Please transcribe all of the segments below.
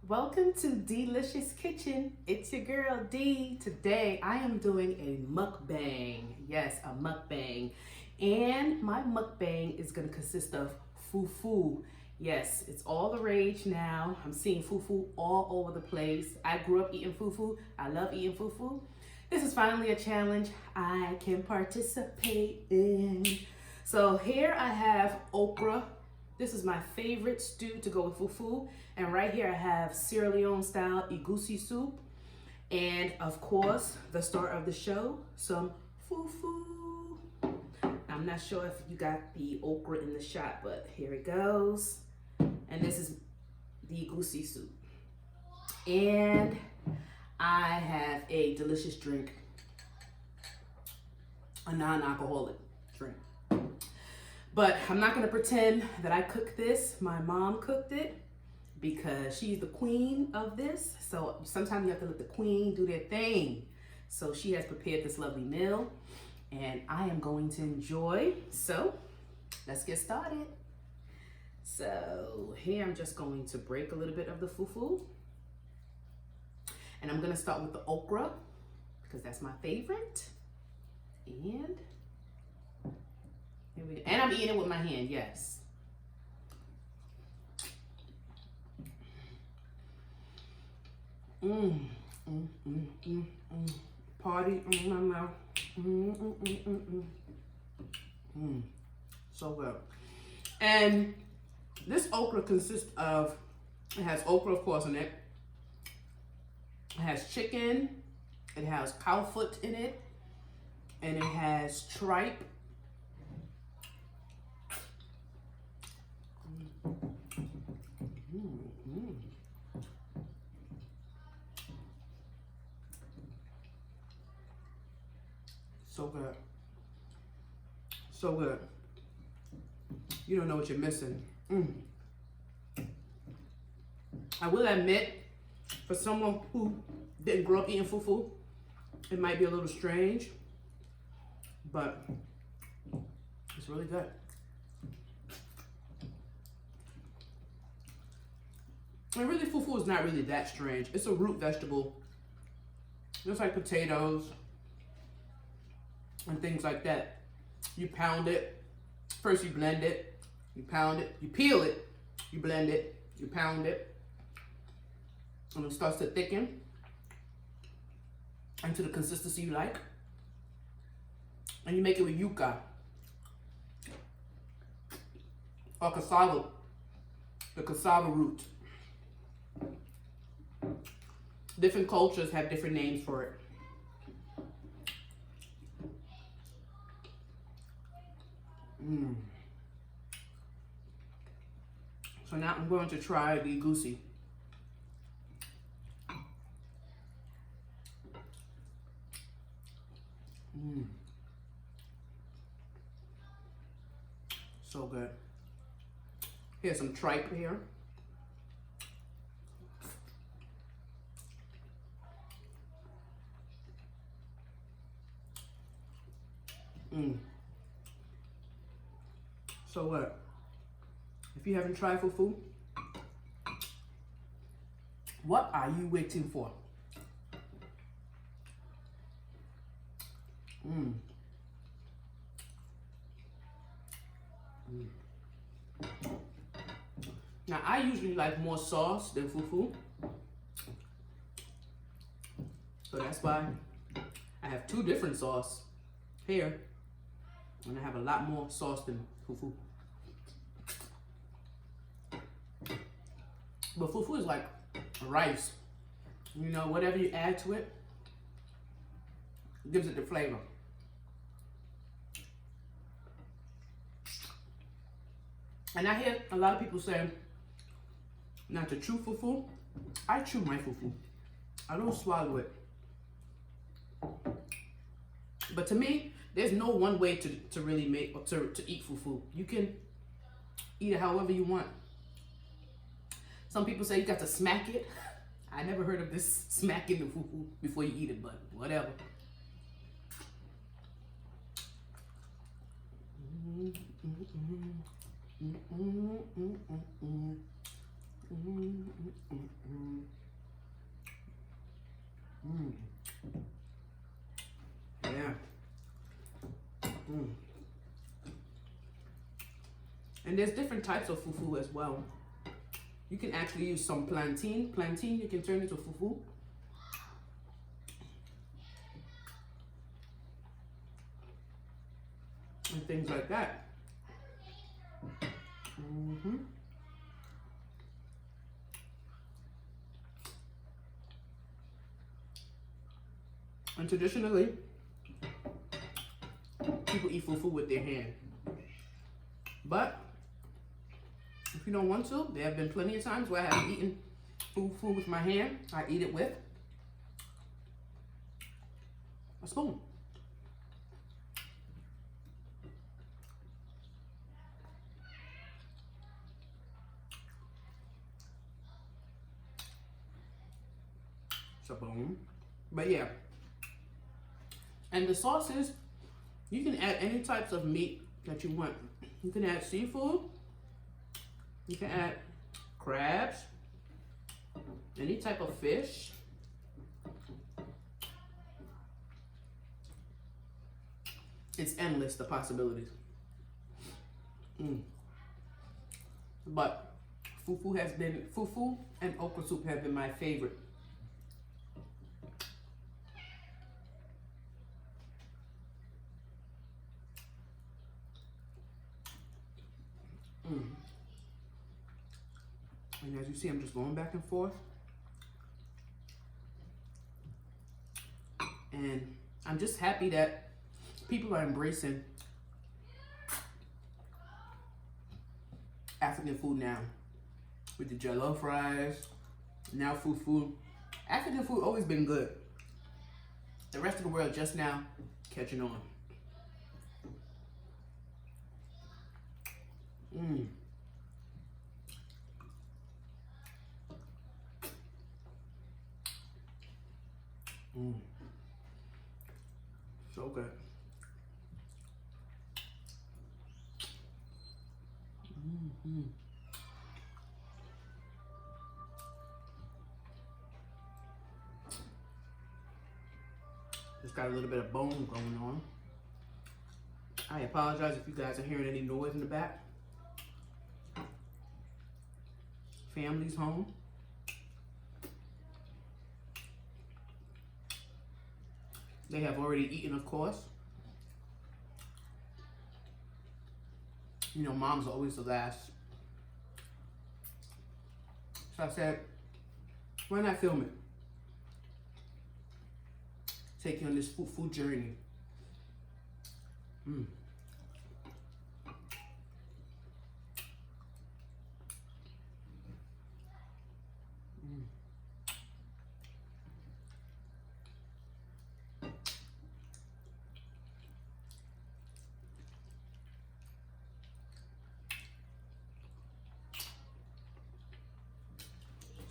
Welcome to Dee-Licious Kitchen. It's your girl Dee. Today I am doing a mukbang. Yes, a mukbang. And my mukbang is going to consist of fufu. Yes, it's all the rage now. I'm seeing fufu all over the place. I grew up eating fufu. I love eating fufu. This is finally a challenge I can participate in. So here I have okra. This is my favorite stew to go with fufu. And right here I have Sierra Leone style Egusi soup. And of course, the star of the show, some fufu. I'm not sure if you got the okra in the shot, but here it goes. And this is the Egusi soup. And I have a delicious drink, a non-alcoholic drink. But I'm not gonna pretend that I cooked this. My mom cooked it because she's the queen of this. So sometimes you have to let the queen do their thing. So she has prepared this lovely meal and I am going to enjoy. So let's get started. So here I'm just going to break a little bit of the fufu. And I'm gonna start with the okra because that's my favorite. And here we go. And I'm eating it with my hand, yes. Party in my mouth. So good. And this okra consists of, it has okra, of course, in it. It has chicken. It has cow foot in it. And it has tripe. So good. So good. You don't know what you're missing. I will admit, for someone who didn't grow up eating fufu, it might be a little strange, but it's really good. And really, fufu is not really that strange. It's a root vegetable, just like potatoes and things like that. You pound it. First you blend it, you pound it, you peel it, you blend it, you pound it, and it starts to thicken into the consistency you like. And you make it with yuca or cassava, the cassava root. Different cultures have different names for it. So now I'm going to try the egusi. So good. Here's some tripe here. So what? If you haven't tried fufu, what are you waiting for? Now I usually like more sauce than fufu, so that's why I have two different sauce here, and I have a lot more sauce than fufu. But fufu is like rice. You know, whatever you add to it, gives it the flavor. And I hear a lot of people say not to chew fufu. I chew my fufu. I don't swallow it. But to me, there's no one way to really make or to eat fufu. You can eat it however you want. Some people say you got to smack it. I never heard of this smacking the fufu before you eat it, but whatever. And there's different types of fufu as well. You can actually use some plantain. Plantain you can turn into fufu. And things like that. And traditionally, people eat fufu with their hand. But if you don't want to, there have been plenty of times where I have eaten fufu with my hand. I eat it with a spoon. Shaboom. But yeah. And the sauces, you can add any types of meat that you want. You can add seafood. You can add crabs. Any type of fish. It's endless, the possibilities. But fufu and okra soup have been my favorite. And as you see, I'm just going back and forth. And I'm just happy that people are embracing African food now. With the jollof fries, now fufu. African food always been good. The rest of the world just now catching on. So good. Just got a little bit of bone going on. I apologize if you guys are hearing any noise in the back. Family's home. They have already eaten, of course. You know, mom's always the last. So I said, why not film it? Take you on this food journey.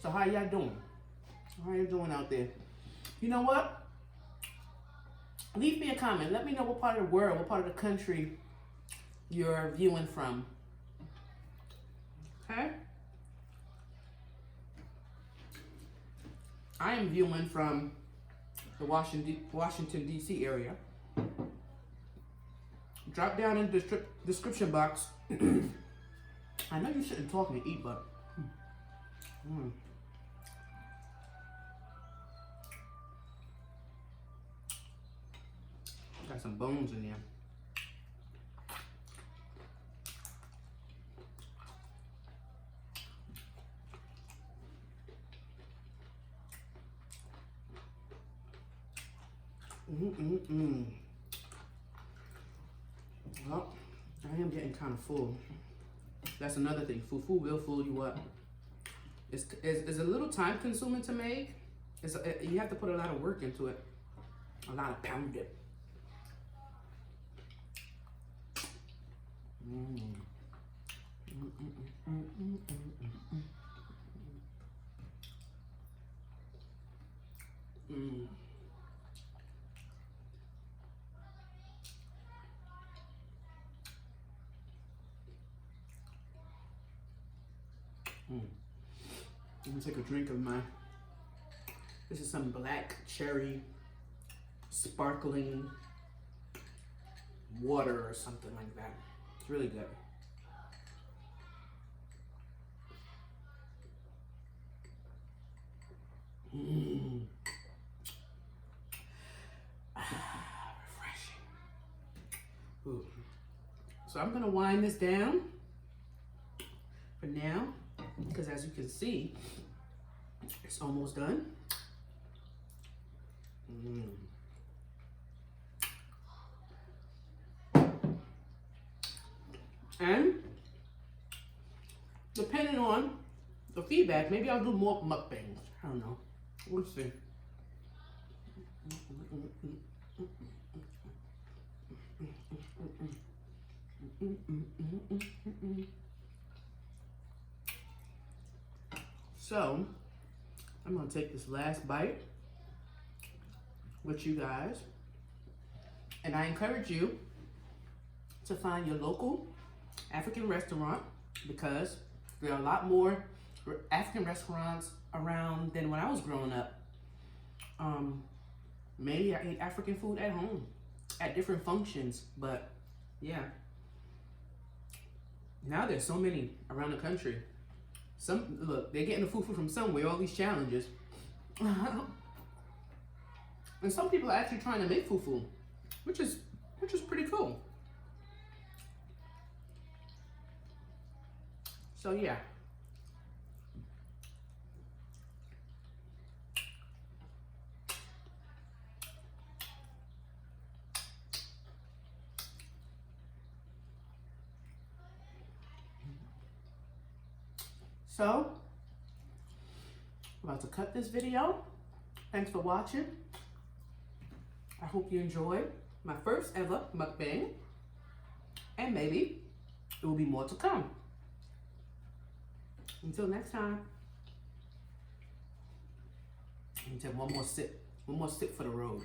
So how y'all doing? How you doing out there? You know what? Leave me a comment. Let me know what part of the world, what part of the country you're viewing from. Okay? I am viewing from the Washington, D.C. area. Drop down in the description box. I know you shouldn't talk and eat, but... Got some bones in there. Well, I am getting kind of full. That's another thing. Fufu will fill you up. It's a little time consuming to make. You have to put a lot of work into it. A lot of pounding. Let me take a drink of this is some black cherry sparkling water or something like that. It's really good. Mm. Refreshing. Ooh. So I'm gonna wind this down for now, because as you can see, it's almost done. Mm. And depending on the feedback, maybe I'll do more mukbangs. I don't know. We'll see. So, I'm gonna take this last bite with you guys. And I encourage you to find your local African restaurant, because there are a lot more African restaurants around than when I was growing up. Maybe I ate African food at home at different functions, but yeah. Now there's so many around the country. Some, look, they're getting the fufu from somewhere, all these challenges. And some people are actually trying to make fufu, which is pretty cool. So yeah. So, I'm about to cut this video. Thanks for watching. I hope you enjoyed my first ever mukbang, and maybe there will be more to come. Until next time. Let me take one more sip for the road.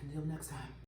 Until next time.